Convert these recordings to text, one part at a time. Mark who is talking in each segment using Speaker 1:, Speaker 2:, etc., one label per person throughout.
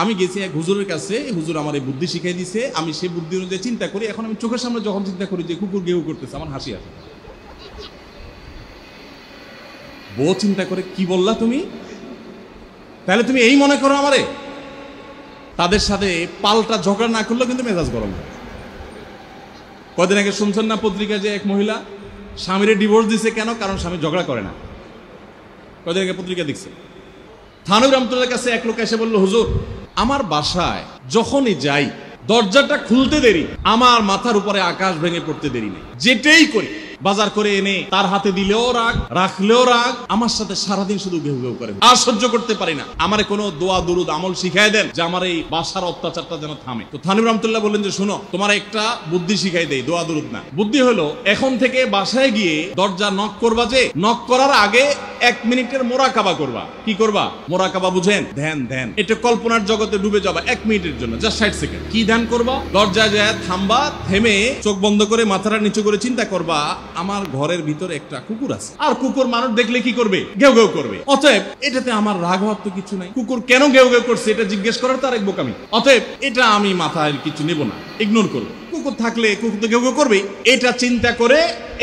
Speaker 1: আমি গেছি এক হুজুরের কাছে, হুজুর আমার এই বুদ্ধি শিখাই দিছে, আমি সেই বুদ্ধি অনুযায়ী চিন্তা করি। এখন আমি চোখের সামনে যখন চিন্তা করি যে কুকুর গেউ করতেছে, আমার হাসি আসে। বউ চিন্তা করে, কি বললা তুমি? তাহলে তুমি এই মনে করো আমারে? তাদের সাথে পাল্টা ঝগড়া না করলেও কিন্তু মেজাজ গরম হয়। কদিন আগে শুনছেন না পত্রিকা যে এক মহিলা স্বামীরে ডিভোর্স দিছে, কেন? কারণ স্বামী ঝগড়া করে না। কদিন আগে পত্রিকা দেখছে। থানবী রহমতুল্লাহর কাছে এক লোক এসে বলল, হুজুর আমার বাসায় যখনই যাই দরজাটা খুলতে দেরি, আমার মাথার উপরে আকাশ ভেঙে পড়তে দেরি নেই। যেটাই করি, বাজার করে এনে তার হাতে দিলেও রাগ, রাখলেও রাগ, আমার সাথে সারাদিন শুধু ঘেউ ঘেউ করে, আর সহ্য করতে পারি না। আমারে কোনো দোয়া দুরুদ আমল শিখাই দেন যে আমার এই বাসার অত্যাচারটা যেন থামে। তো থানবী রহমতুল্লাহ বললেন যে শোনো, তোমার একটা বুদ্ধি শিখাই দেই, দোয়া দুরুদ না। বুদ্ধি হলো, এখন থেকে বাসায় গিয়ে দরজা নক করবা, যে নক করার আগে 1 মিনিটের মোরাকাবা করবা। কি করবা? মোরাকাবা বুঝেন? ধ্যান। ধ্যান এটা কল্পনার জগতে ডুবে যাবা 1 মিনিটের জন্য, জাস্ট 60 সেকেন্ড। কি ধ্যান করবা? দরজায় যায় থামবা, থেমে চোখ বন্ধ করে মাথাটা নিচু করে চিন্তা করবা, আমার ঘরের ভিতরে একটা কুকুর আছে, আর কুকুর মানুষ দেখলে কি করবে? ঘেউ ঘেউ করবে। অতএব এটাতে আমার রাগ হওয়ার তো কিছু নাই। কুকুর কেন ঘেউ ঘেউ করছে এটা জিজ্ঞেস করার তো আরেক বোকামি। অতএব এটা আমি মাথায় কিছু নেব না, ইগনোর করবো। কুকুর থাকলে কুকুর তো ঘেউ ঘেউ করবে, এটা চিন্তা করে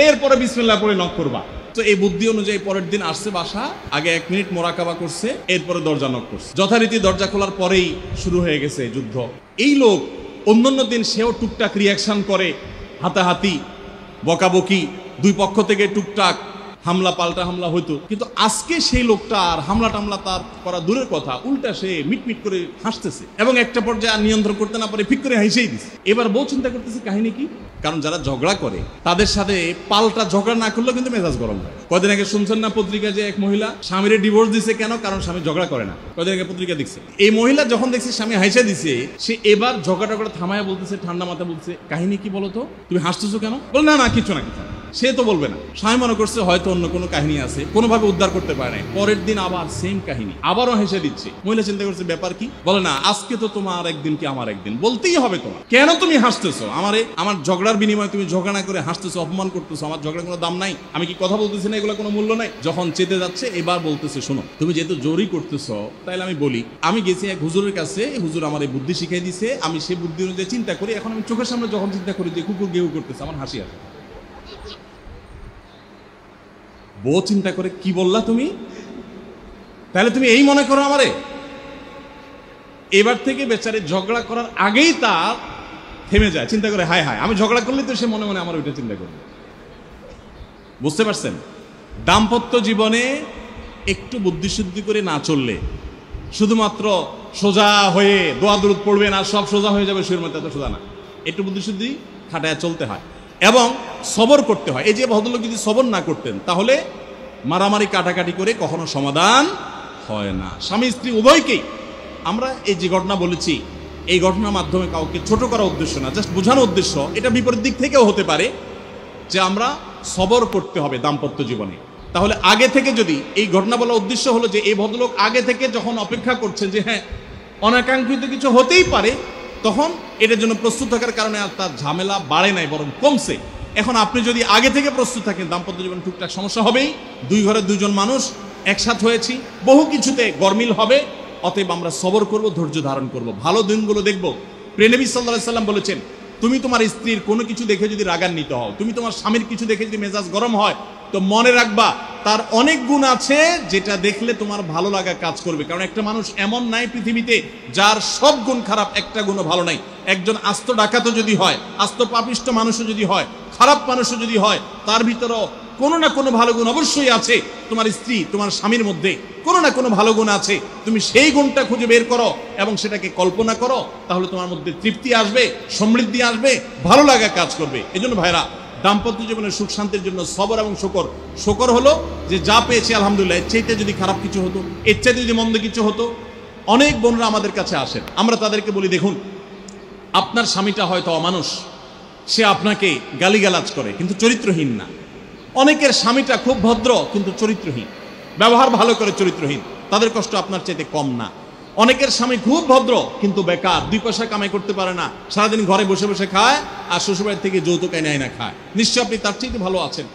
Speaker 1: এরপরে বিসমিল্লাহ পড়ে নক করবা। তো এই বুদ্ধি অনুযায়ী পরের দিন আসছে বাসা, আগে 1 মিনিট মোরাকাবা করছে, এরপরে দরজা নক করছে। যথারীতি দরজা খোলার পরেই শুরু হয়ে গেছে যুদ্ধ। এই লোক অন্যান্য দিন সেও টুকটাক রিয়াকশন করে, হাতাহাতি, বকাবকি, দুই পক্ষ থেকে টুকটাক হামলা পাল্টা হামলা হইতো, কিন্তু আজকে সেই লোকটা আর হামলা টামলা তার করা দূরের কথা, উল্টা সে মিটমিট করে হাসতেছে, এবং একটা পর্যায়ে আর নিয়ন্ত্রণ করতে না পারে ফিক করে হাসেই দিছে। এবার বউ চিন্তা করতেছে কাহিনী কি, কারণ যারা ঝগড়া করে তাদের সাথে পাল্টা ঝগড়া না করলেও কিন্তু মেজাজ গরম হয়। কদিন আগে শুনছেন না পত্রিকা যে এক মহিলা স্বামীরে ডিভোর্স দিছে, কেন? কারণ স্বামী ঝগড়া করে না। কদিন আগে পত্রিকা দেখছে। এই মহিলা যখন দেখছে স্বামী হাসে দিছে, সে এবার ঝগড়া করে থামায়া বলতেছে, ঠান্ডা মাথা বলছে, কাহিনী কি বলো তো, তুমি হাসতেছো কেন? বল না কিছু না। সে তো বলবে না। স্বামী মনে করছে হয়তো অন্য কোনো কাহিনী আছে, কোনোভাবে উদ্ধার করতে পারে নাই। পরের দিন আবার সেম কাহিনী, আবারও হেসে দিচ্ছে। মহিলা চিন্তা করছে ব্যাপার কি? বলে না, আজকে তো তোমার একদিন কি আমার একদিন, বলতেই হবে তোমার। কেন তুমি হাসতেছো? আমার ঝগড়ার বিনিময়ে তুমি ঝগড়া না করে হাসতেছো, অপমান করতেছো। আমার ঝগড়ার কোনো দাম নাই, আমি কি কথা বলতেছি না, এগুলো কোনো মূল্য নাই। যখন চেতে যাচ্ছে এবার বলতেছে, শোনো তুমি যেহেতু জোরই করতেছো, তাইলে আমি বলি, আমি গেছি এক হুজুরের কাছে, হুজুর আমার এই বুদ্ধি শিখাই দিছে, আমি সেই বুদ্ধি অনুযায়ী চিন্তা করি। এখন আমি চোখের সামনে যখন চিন্তা করি যে কুকুর গেউ করতেছে, আমার হাসি আসে। বউ চিন্তা করে, কি বললা তুমি? তাহলে তুমি এই মনে করো আমারে? এবার থেকে বেচারে ঝগড়া করার আগেই তার থেমে যায়, চিন্তা করে হায় হায়, আমি ঝগড়া করলে তো সে মনে মনে আমার ওইটা চিন্তা করবে। বুঝতে পারছেন? দাম্পত্য জীবনে একটু বুদ্ধিশুদ্ধি করে না চললে, শুধুমাত্র সোজা হয়ে দোয়া দুরুদ পড়বেন আর সব সোজা হয়ে যাবে, শুয়ের মধ্যে এত সোজা না। একটু বুদ্ধিশুদ্ধি খাটায় চলতে হয় এবং সবর করতে হয়। এই যে ভদ্রলোক যদি সবর না করতেন, তাহলে মারামারি কাটাকাটি করে কখনো সমাধান হয় না। স্বামী স্ত্রী উভয়কেই আমরা এই যে ঘটনা বলেছি, এই ঘটনার মাধ্যমে কাউকে ছোট করার উদ্দেশ্য না, জাস্ট বোঝানোর উদ্দেশ্য। এটা বিপরীত দিক থেকেও হতে পারে যে আমরা সবর করতে হবে দাম্পত্য জীবনে। তাহলে আগে থেকে, যদি এই ঘটনা বলার উদ্দেশ্য হলো যে এই ভদ্রলোক আগে থেকে যখন অপেক্ষা করছেন যে হ্যাঁ অনাকাঙ্ক্ষিত কিছু হতেই পারে, তখন এটার জন্য প্রস্তুত থাকার কারণে আর তার ঝামেলা বাড়ে নাই, বরং কমছে। এখন আপনি যদি আগে থেকে প্রস্তুত থাকেন, দাম্পত্য জীবনে টুকটাক সমস্যা হবেই। দুই ঘরের দুইজন মানুষ একসাথ হয়েছি, বহু কিছুতে গরমিল হবে। অতএব আমরা সবর করব, ধৈর্য ধারণ করব, ভালো দিনগুলো দেখব। প্রিয়নবী সাল্লাল্লাহু আলাইহি সাল্লাম বলেছেন, তুমি তোমার স্ত্রীর কোনো কিছু দেখে যদি রাগান্বিত হও, তুমি তোমার স্বামীর কিছু দেখে যদি মেজাজ গরম হয়, তো মনে রাখবা তার অনেক গুণ আছে যেটা দেখলে তোমার ভালো লাগা কাজ করবে। কারণ একটা মানুষ এমন নাই পৃথিবীতে যার সব গুণ খারাপ, একটা গুণও ভালো নাই। একজন আস্ত ডাকাতও যদি হয়, আস্ত পাপিষ্ট মানুষও যদি হয়, খারাপ মানুষও যদি হয়, তার ভিতরেও কোনো না কোনো ভালো গুণ অবশ্যই আছে। তোমার স্ত্রী, তোমার স্বামীর মধ্যে কোনো না কোনো ভালো গুণ আছে। তুমি সেই গুণটা খুঁজে বের করো এবং সেটাকে কল্পনা করো, তাহলে তোমার মধ্যে তৃপ্তি আসবে, সমৃদ্ধি আসবে, ভালো লাগা কাজ করবে। এজন্য ভাইরা, দাম্পত্য জীবনের সুখ শান্তির জন্য সবর এবং শকর। শকর হলো যে যা পেয়েছি আলহামদুলিল্লাহ, এর চাইতে যদি খারাপ কিছু হতো, এর চাইতে যদি মন্দ কিছু হতো। অনেক বোনরা আমাদের কাছে আসেন, আমরা তাদেরকে বলি, দেখুন আপনার স্বামীটা হয়তো অমানুষ, সে আপনাকে গালিগালাজ করে কিন্তু চরিত্রহীন না। অনেকের স্বামীটা খুব ভদ্র কিন্তু চরিত্রহীন, ব্যবহার ভালো করে চরিত্রহীন, তাদের কষ্ট আপনার চাইতে কম না। অনেকের স্বামী খুব ভদ্র কিন্তু বেকার, 2 পয়সা কামাই করতে পারে না, সারাদিন ঘরে বসে বসে খায় আর শ্বশুরবাড়ি থেকে যৌতুক এনে না খায়, নিশ্চয় আপনি তার চাইতে ভালো আছেন।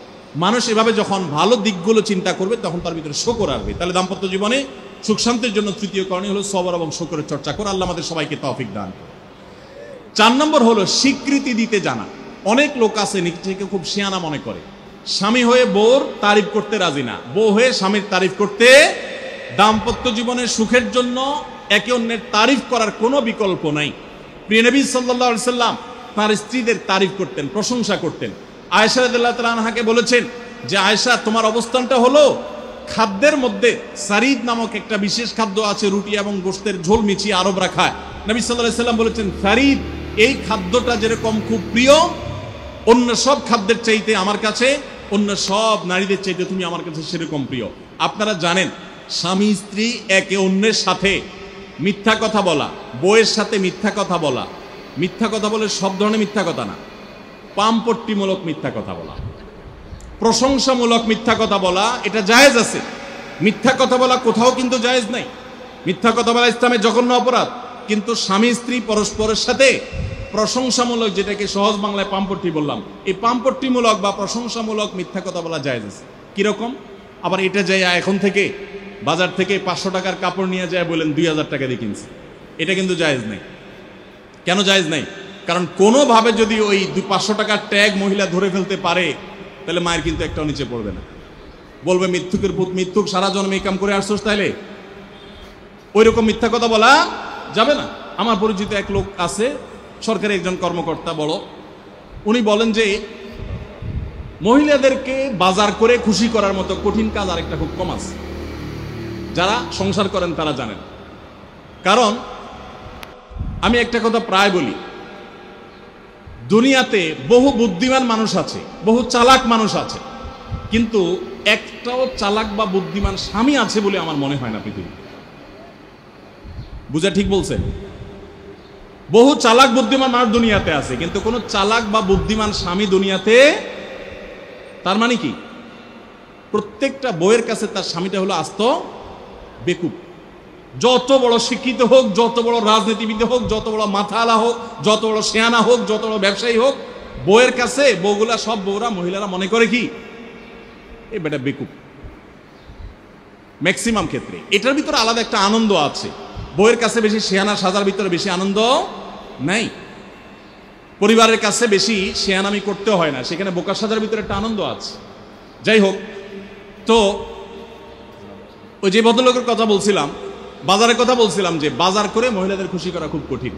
Speaker 1: মানুষ এভাবে যখন ভালো দিকগুলো চিন্তা করবে, তখন তার ভিতরে শকর আসবে। তাহলে দাম্পত্য জীবনে সুখ শান্তির জন্য তৃতীয় করণীয় হলো সবর এবং শুকরের চর্চা করা। আল্লাহ আমাদের সবাইকে তৌফিক দান। 4 নম্বর হলো স্বীকৃতি দিতে জানা। অনেক লোক আছে নিজেকে খুব শিয়ানা মনে করে, স্বামী হয়ে বউর তারিফ করতে রাজি না, বউ হয়ে স্বামীর তারিফ করতে। দাম্পত্য জীবনের সুখের জন্য একে অন্যের তারিফ করার কোনো বিকল্প নাই। প্রিয় নবী সাল্লাল্লাহু আলাইহি সাল্লাম তার স্ত্রীদের তারিফ করতেন, প্রশংসা করতেন। আয়েশা রাদিয়াল্লাহু তাআলা আনহাকে বলেছেন যে আয়েশা, তোমার অবস্থানটা হলো খাদ্যের মধ্যে সারিদ নামক একটা বিশেষ খাদ্য আছে, রুটি এবং গোশতের ঝোল মিছিয়ে আরবরা খায়। নবী সাল্লাল্লাহু আলাইহি সাল্লাম বলেছেন, সারিদ এই খাদ্যটা যেরকম খুব প্রিয় অন্য সব খাদ্যের চাইতে আমার কাছে, অন্য সব নারীদের চাইতে তুমি আমার কাছে সেরকম প্রিয়। আপনারা জানেন স্বামী স্ত্রী একে অন্যের সাথে মিথ্যা কথা বলা, বউয়ের সাথে মিথ্যা কথা বলা, মিথ্যা কথা বলে সব ধরনের মিথ্যা কথা না, পামপট্টিমূলক মিথ্যা কথা বলা, প্রশংসামূলক মিথ্যা কথা বলা, এটা জায়েজ আছে। মিথ্যা কথা বলা কোথাও কিন্তু জায়েজ নাই। মিথ্যা কথা বলা ইসলামের জঘন্য অপরাধ। কিন্তু স্বামী স্ত্রী পরস্পরের সাথে প্রশংসামূলক, যেটাকে সহজ বাংলায় পামপট্টি বললাম, এই পামপট্টিমূলক বা প্রশংসামূলক মিথ্যা কথা বলা জায়েজ আছে। কিরকম? আবার এটা যাই এখন থেকে বাজার থেকে 500 টাকার কাপড় নিয়ে যায় বলেন 2000 টাকা দিয়ে কিনছে, এটা কিন্তু জায়েজ নাই। কেন জায়েজ নাই? কারণ কোনোভাবে যদি ওই 500 টাকার ট্যাগ মহিলা ধরে ফেলতে পারে তাহলে মায়ের কিন্তু একটাও নিচে পড়বে না, বলবে মিথ্যুকের পুত মিথ্যুক, সারা জন্মে এই কাম করে আসছোস, তাইলে ওই রকম মিথ্যা কথা বলা যাবে না। আমার পরিচিত এক লোক আছে, সরকারি একজন কর্মকর্তা বড়, উনি বলেন যে মহিলাদেরকে বাজার করে খুশি করার মতো কঠিন কাজ আরেকটা খুব কম আছে। যারা সংসার করেন তারা জানেন। কারণ আমি একটা কথা প্রায় বলি, দুনিয়াতে বহু বুদ্ধিমান মানুষ আছে, বহু চালাক মানুষ আছে, কিন্তু একটাও চালাক বা বুদ্ধিমান স্বামী আছে বলে আমার মনে হয় না পৃথিবী। বুঝা ঠিক বলছেন? বহু চালাক বুদ্ধিমান মানুষ দুনিয়াতে আছে, কিন্তু কোনো চালাক বা বুদ্ধিমান স্বামী দুনিয়াতে। তার মানে কি? প্রত্যেকটা বউয়ের কাছে তার স্বামীটা হলো আস্ত বেকুব। যত বড় শিক্ষিত হোক, যত বড় রাজনীতিবিদ হোক, যত বড় মাথাওয়ালা হোক, যত বড় শেয়ানা হোক, যত বড় ব্যবসায়ী হোক, বউয়ের কাছে বউগুলা, সব বউরা, মহিলারা মনে করে কি এই বেটা বেকুব। ম্যাক্সিমাম ক্ষেত্রে এটার ভিতরে আলাদা একটা আনন্দ আছে। বউয়ের কাছে বেশি শেয়ানা সাজার ভিতরে বেশি আনন্দ নাই। পরিবারের কাছে বেশি শেয়ানামি করতে হয় না, সেখানে বোকা সাজার ভিতরে একটা আনন্দ আছে। যাই হোক, তো ওই যে ভদ্রলোকের কথা বলছিলাম, বাজারের কথা বলছিলাম, যে বাজার করে মহিলাদের খুশি করা খুব কঠিন।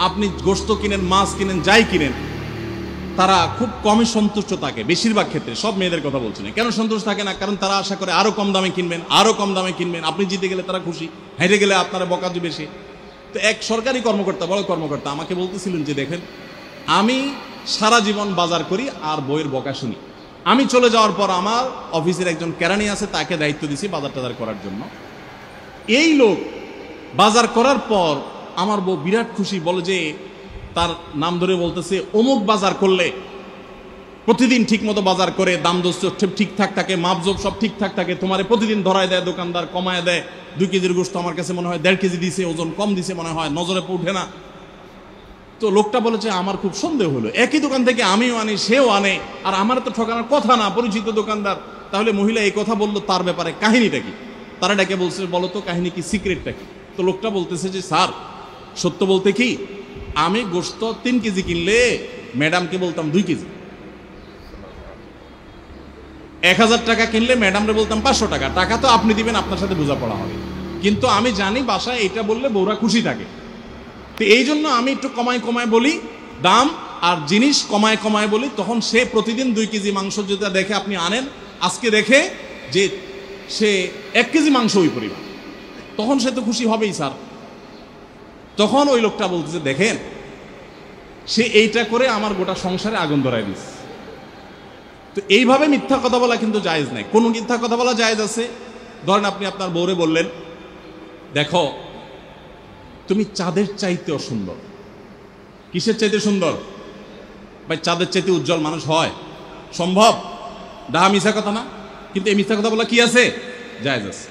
Speaker 1: আপনি গোশত কিনেন, মাছ কিনেন, যাই কিনেন, তারা খুব কমই সন্তুষ্ট থাকে বেশিরভাগ ক্ষেত্রে। সব মেয়েদের কথা বলছি না। কেন সন্তুষ্ট থাকে না? কারণ তারা আশা করে আরো কম দামে কিনবেন, আরো কম দামে কিনবেন। আপনি জিতে গেলে তারা খুশি, হেরে গেলে আপনারা বকা দিবে সে। তো এক সরকারি কর্মকর্তা, বড় কর্মকর্তা, আমাকে বলতেছিলেন যে দেখেন, আমি সারা জীবন বাজার করি আর বইয়ের বকা শুনি। আমি চলে যাওয়ার পর আমার অফিসের একজন কেরানি আছে, তাকে দায়িত্ব দিছি বাজার টাজার করার জন্য। এই লোক বাজার করার পর আমার বউ বিরাট খুশি, বলে যে তার নাম ধরে বলতেছে, অমুক বাজার করলে প্রতিদিন ঠিক মতো বাজার করে, দাম দস্ত ঠিকঠাক থাকে, মাপজোপ সব ঠিকঠাক থাকে, তোমারে প্রতিদিন ধরায় দেয় দোকানদার, কমায় দেয়। 2 কেজির গোশত আমার কাছে মনে হয় 1.5 কেজি দিছে, ওজন কম দিছে মনে হয়, নজরে উঠে না। তো লোকটা বলেছে আমার খুব সন্দেহ হলো, একই দোকান থেকে আমিও আনি, সেও আনে, আর আমার তো ঠকানোর কথা না, পরিচিত দোকানদার। তাহলে মহিলা এই কথা বললো, তার ব্যাপারে কাহিনীটা কি? তারা ডেকে বলছে, বলো তো কাহিনী কি, সিক্রেটটা কি? তো লোকটা বলতেছে যে স্যার, সত্য বলতে কি, আমি গোশত 3 কেজি কিনলে ম্যাডামকে বলতাম 2 কেজি, 1000 টাকা কিনলে ম্যাডামরে বলতাম 500 টাকা। টাকা তো আপনি দিবেন, আপনার সাথে বোঝাপড়া হবে, কিন্তু আমি জানি বাসায় এটা বললে বউরা খুশি থাকে। তো এই জন্য আমি একটু কমায় কমায় বলি দাম, আর জিনিস কমায় কমায় বলি। তখন সে প্রতিদিন 2 কেজি মাংস যেটা দেখে আপনি আনেন, আজকে দেখে যে সে 1 কেজি মাংস ওই পরিমাণ, তখন সে তো খুশি হবেই স্যার। তখন ওই লোকটা বলতেছে, দেখেন, সে এইটা করে আমার গোটা সংসারে আগুন ধরায় দিস। তো এইভাবে মিথ্যা কথা বলা কিন্তু জায়েজ নাই। কোন মিথ্যা কথা বলা জায়েজ আছে? ধরেন আপনি আপনার বউরে বললেন, দেখো তুমি চাঁদের চাইতেও সুন্দর। কিসের চাইতে সুন্দর ভাই? চাঁদের চাইতে উজ্জ্বল মানুষ হয় সম্ভব? ডাহা মিথ্যা কথা না? কিন্তু এই মিথ্যা কথা বলা কি আছে? জায়েজ আছে।